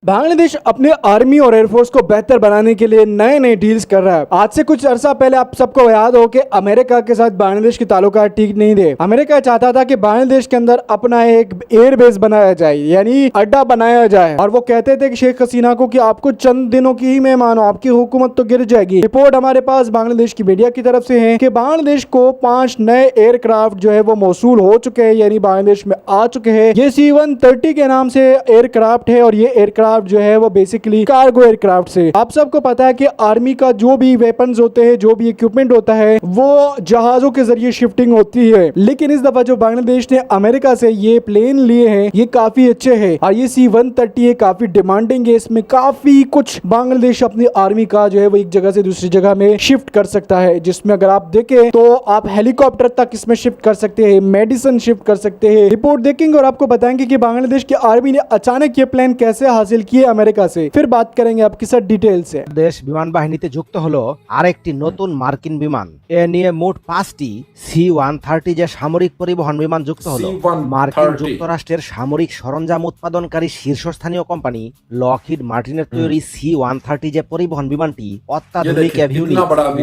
बांग्लादेश अपने आर्मी और एयरफोर्स को बेहतर बनाने के लिए नए नए डील्स कर रहा है। आज से कुछ अरसा पहले आप सबको याद हो कि अमेरिका के साथ बांग्लादेश के ताल्लुकात ठीक नहीं थे। अमेरिका चाहता था कि बांग्लादेश के अंदर अपना एक एयर बेस बनाया जाए, यानी अड्डा बनाया जाए, और वो कहते थे कि शेख हसीना को कि आपको चंद दिनों की ही मेहमान हो, आपकी हुकूमत तो गिर जाएगी। रिपोर्ट हमारे पास बांग्लादेश की मीडिया की तरफ से है कि बांग्लादेश को 5 नए एयरक्राफ्ट जो है वो मौसूल हो चुके हैं, यानी बांग्लादेश में आ चुके हैं। ये C-130 के नाम से एयरक्राफ्ट है और ये एयरक्राफ्ट जो है वो बेसिकली कार्गो एयरक्राफ्ट से। आप सबको पता है कि आर्मी का जो भी वेपन्स होते हैं, जो भी इक्विपमेंट होता है, वो जहाजों के जरिए शिफ्टिंग होती है। लेकिन इस दफा जो बांग्लादेश ने अमेरिका से ये प्लेन लिए हैं, ये काफी अच्छे हैं और ये C-130 है, काफी डिमांडिंग है। इसमें काफी कुछ बांग्लादेश अपनी आर्मी का जो है वो एक जगह से दूसरी जगह में शिफ्ट कर सकता है, जिसमें अगर आप देखें तो आप हेलीकॉप्टर तक इसमें शिफ्ट कर सकते हैं, मेडिसिन शिफ्ट कर सकते हैं। रिपोर्ट देखेंगे और आपको बताएंगे कि बांग्लादेश की आर्मी ने अचानक ये प्लान कैसे हासिल किए अमेरिका से। फिर बात करेंगे आपके साथ डिटेल से। দেশ বিমান বাহিনীতে যুক্ত হলো আরেকটি নতুন মার্কিন বিমান। এ নিয়ে মোট 5টি C-130 যে সামরিক পরিবহন বিমান যুক্ত হলো। মার্কিন যুক্তরাষ্ট্রের সামরিক সরঞ্জাম উৎপাদনকারী শীর্ষস্থানীয় কোম্পানি লকহিড মার্টিনের তৈরি C-130 যে পরিবহন বিমানটি অত্যাধুনিক অ্যাভিউনিক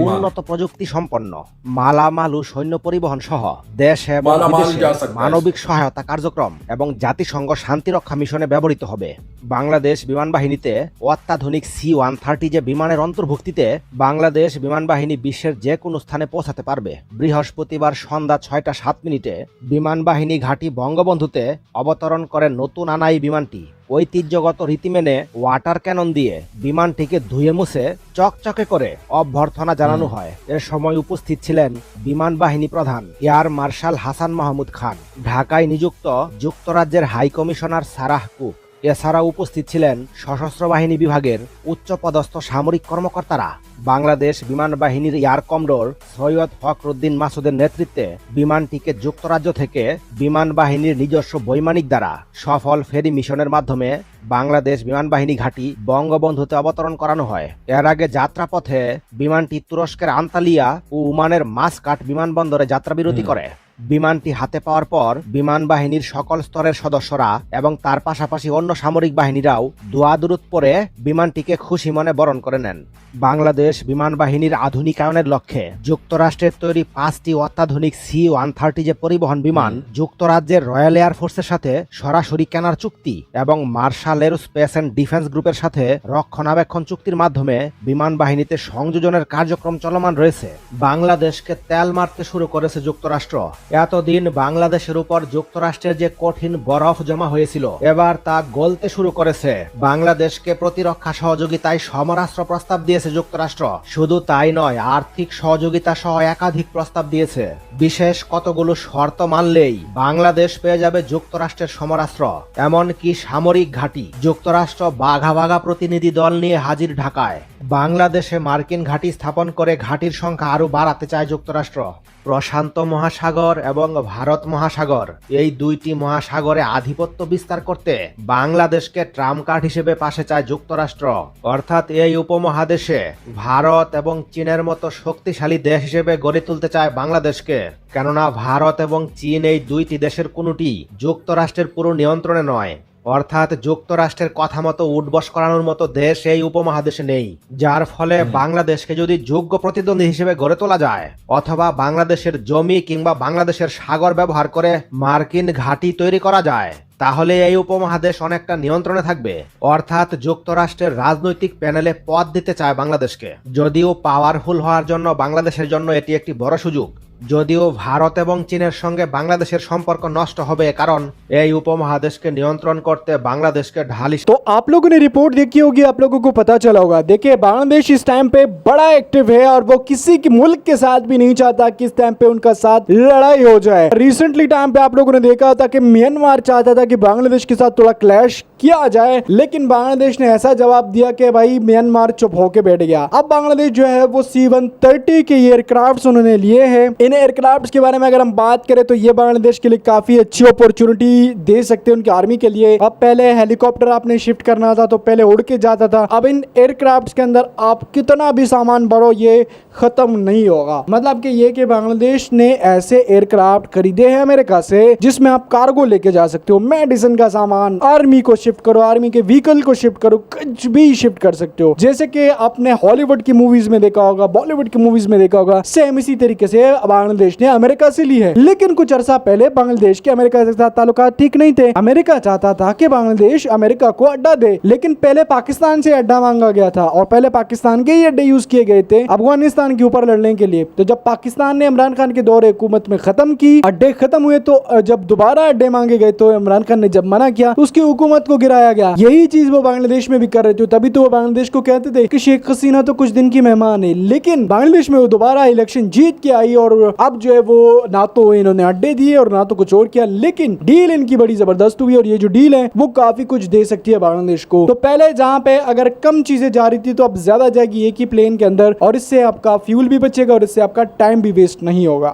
উন্নত প্রযুক্তি সম্পন্ন মালামাল ও সৈন্য পরিবহন সহ দেশ এবং বিদেশে মানবিক সহায়তা কার্যক্রম এবং জাতিসংঘ শান্তিরক্ষা মিশনে ব্যবহৃত হবে। বাংলাদেশ বিমান বাহিনীতে অত্যাধুনিক C-130 যে বিমানের অন্তর্ভুক্তিতে বাংলাদেশ বিমান বাহিনী বিশ্বের যে কোনো স্থানে পৌঁছাতে পারবে। বৃহস্পতিবার সন্ধ্যা 6টা 7 মিনিটে বিমান বাহিনী ঘাঁটি বঙ্গবন্ধুতে অবতরণ করে নতুন আনা এই বিমানটি ঐতিহ্যগত রীতি মেনে ওয়াটার ক্যানন দিয়ে বিমানটিকে ধুয়ে মুছে চকচকে করে অভ্যর্থনা জানানো হয়। এ সময় উপস্থিত ছিলেন বিমান বাহিনী প্রধান এয়ার মার্শাল হাসান মাহমুদ খান, ঢাকায় নিযুক্ত যুক্তরাজ্যের হাই কমিশনার সারাহ কুক। এছাড়াও উপস্থিত ছিলেন সশস্ত্র বাহিনী বিভাগের উচ্চপদস্থ সামরিক কর্মকর্তারা। বাংলাদেশ বিমান বাহিনীর এয়ার কমডোর সৈয়দ ফখরুদ্দিন মাসুদের নেতৃত্বে বিমানটিকে যুক্তরাজ্য থেকে বিমান বাহিনীর নিজস্ব বৈমানিক দ্বারা সফল ফেরি মিশনের মাধ্যমে বাংলাদেশ বিমান বাহিনী ঘাঁটি বঙ্গবন্ধুতে অবতরণ করানো হয়। এর আগে যাত্রাপথে বিমানটি তুরস্কের আন্তালিয়া ও ওমানের মাসকাট বিমানবন্দরে যাত্রাবিরতি করে। বিমানটি হাতে পাওয়ার পর বিমান বাহিনীর সকল স্তরের সদস্যরা এবং তার পাশাপাশি অন্য সামরিক বাহিনীরাও দোয়া দুরুদ পরে বিমানটিকে খুশি মনে বরণ করে নেন। বাংলাদেশ বিমান বাহিনীর আধুনিকায়নের লক্ষ্যে যুক্তরাষ্ট্রের তৈরি 5টি অত্যাধুনিক C-130 যে পরিবহন বিমান যুক্তরাজ্যের রয়্যাল এয়ারফোর্সের সাথে সরাসরি কেনার চুক্তি এবং মার্শাল এরোস্পেস অ্যান্ড ডিফেন্স গ্রুপের সাথে রক্ষণাবেক্ষণ চুক্তির মাধ্যমে বিমান বাহিনীতে সংযোজনের কার্যক্রম চলমান রয়েছে। বাংলাদেশকে তেল মারতে শুরু করেছে যুক্তরাষ্ট্র। এতদিন বাংলাদেশের উপর যুক্তরাষ্ট্রের যে কঠিন বরফ জমা হয়েছিল, এবার তা গলতে শুরু করেছে। বাংলাদেশকে প্রতিরক্ষা সহযোগিতায় সমরাস্ত্র প্রস্তাব দিয়েছে যুক্তরাষ্ট্র। শুধু তাই নয়, আর্থিক সহযোগিতা সহ একাধিক প্রস্তাব দিয়েছে। বিশেষ কতগুলো শর্ত মানলেই বাংলাদেশ পেয়ে যাবে যুক্তরাষ্ট্রের সমরাস্ত্র, এমনকি সামরিক ঘাঁটি। যুক্তরাষ্ট্র বাঘা বাঘা প্রতিনিধি দল নিয়ে হাজির ঢাকায়। বাংলাদেশে মার্কিন ঘাঁটি স্থাপন করে ঘাঁটির সংখ্যা আরো বাড়াতে চায় যুক্তরাষ্ট্র। প্রশান্ত মহাসাগর এবং ভারত মহাসাগর, এই দুইটি মহাসাগরে আধিপত্য বিস্তার করতে বাংলাদেশকে ট্রাম্প কার্ড হিসেবে পাশে চায় যুক্তরাষ্ট্র। অর্থাৎ এই উপমহাদেশে ভারত এবং চীনের মতো শক্তিশালী দেশ হিসেবে গড়ে তুলতে চায় বাংলাদেশকে। কেননা ভারত এবং চীন এই দুইটি দেশের কোনোটি যুক্তরাষ্ট্রের পুরো নিয়ন্ত্রণে নয়। অর্থাৎ যুক্তরাষ্ট্রের কথা মতো উঠবস করানোর মতো দেশ এই উপমহাদেশে নেই। যার ফলে বাংলাদেশকে যদি যোগ্য প্রতিদ্বন্দ্বী হিসেবে গড়ে তোলা যায়, অথবা বাংলাদেশের জমি কিংবা বাংলাদেশের সাগর ব্যবহার করে মার্কিন ঘাঁটি তৈরি করা যায়, তাহলে এই উপমহাদেশ অনেকটা নিয়ন্ত্রণে থাকবে। অর্থাৎ যুক্তরাষ্ট্রের রাজনৈতিক প্যানেলে পদ দিতে চায় বাংলাদেশকে। যদিও পাওয়ারফুল হওয়ার জন্য বাংলাদেশের জন্য এটি একটি বড় সুযোগ। যদিও ভারত এবং চীনের সঙ্গে বাংলাদেশের সম্পর্ক নষ্ট হবে, কারণ এই उपमहादेश के नियंत्रण करते बांग्लादेश के ढाली। तो आप लोगों ने रिपोर्ट देखी होगी, आप लोगों को पता चला होगा। देखिए, बांग्लादेश इस टाइम पे बड़ा एक्टिव है और वो किसी के मुल्क के साथ भी नहीं चाहता कि इस टाइम पे उनका साथ लड़ाई हो जाए। रिसेंटली टाइम पे आप लोगों ने देखा था कि म्यांमार चाहता था कि बांग्लादेश के साथ थोड़ा क्लैश किया जाए, लेकिन बांग्लादेश ने ऐसा जवाब दिया कि भाई म्यांमार चुप होके बैठ गया। अब बांग्लादेश जो है वो C-130 के एयरक्राफ्ट उन्होंने लिए हैं। इन एयरक्राफ्ट के बारे में अगर हम बात करें तो ये बांग्लादेश के लिए काफी अच्छी अपॉर्चुनिटी दे सकते हैं उनकी आर्मी के लिए। अब पहले हेलीकॉप्टर आपने शिफ्ट करना था तो पहले उड़ के जाता था, अब इन एयरक्राफ्ट के अंदर आप कितना भी सामान भरो ये खत्म नहीं होगा। मतलब कि ये कि बांग्लादेश ने ऐसे एयरक्राफ्ट खरीदे हैं अमेरिका से जिसमें आप कार्गो लेके जा सकते हो, मेडिसिन का सामान, आर्मी को शिफ्ट करो, आर्मी के व्हीकल को शिफ्ट करो, कुछ भी शिफ्ट कर सकते हो। जैसे कि आपने हॉलीवुड की मूवीज में देखा होगा, बॉलीवुड की मूवीज में देखा होगा, सेम इसी तरीके से बांग्लादेश ने अमेरिका से ली है। लेकिन कुछ अरसा पहले बांग्लादेश के अमेरिका के साथ ताल्लुकात ठीक नहीं थे। अमेरिका चाहता था कि बांग्लादेश अमेरिका को अड्डा दे, लेकिन पहले पाकिस्तान से अड्डा मांगा गया था और पहले पाकिस्तान के ही अड्डे यूज किए गए थे अफगानिस्तान के ऊपर लड़ने के लिए। तो जब पाकिस्तान ने इमरान खान के दौरे हुकूमत में खत्म की, अड्डे खत्म हुए, तो जब दोबारा अड्डे मांगे गए तो इमरान खान ने जब मना किया तो उसकी हुकूमत को गिराया गया। यही चीज वो बांग्लादेश में भी कर रहे थे। तभी तो वो बांग्लादेश को कहते थे कि शेख हसीना तो कुछ दिन की मेहमान है। लेकिन बांग्लादेश में वो दोबारा इलेक्शन जीत के आई और अब जो है वो ना तो इन्होंने अड्डे दिए और ना तो कुछ और किया, लेकिन डील इनकी बड़ी जबरदस्त हुई और ये जो डील है वो काफी कुछ दे सकती है बांग्लादेश को। तो पहले जहां पे अगर कम चीजें जा रही थी तो अब ज्यादा जाएगी एक ही प्लेन के अंदर, और इससे आपका फ्यूल भी बचेगा और इससे आपका टाइम भी वेस्ट नहीं होगा।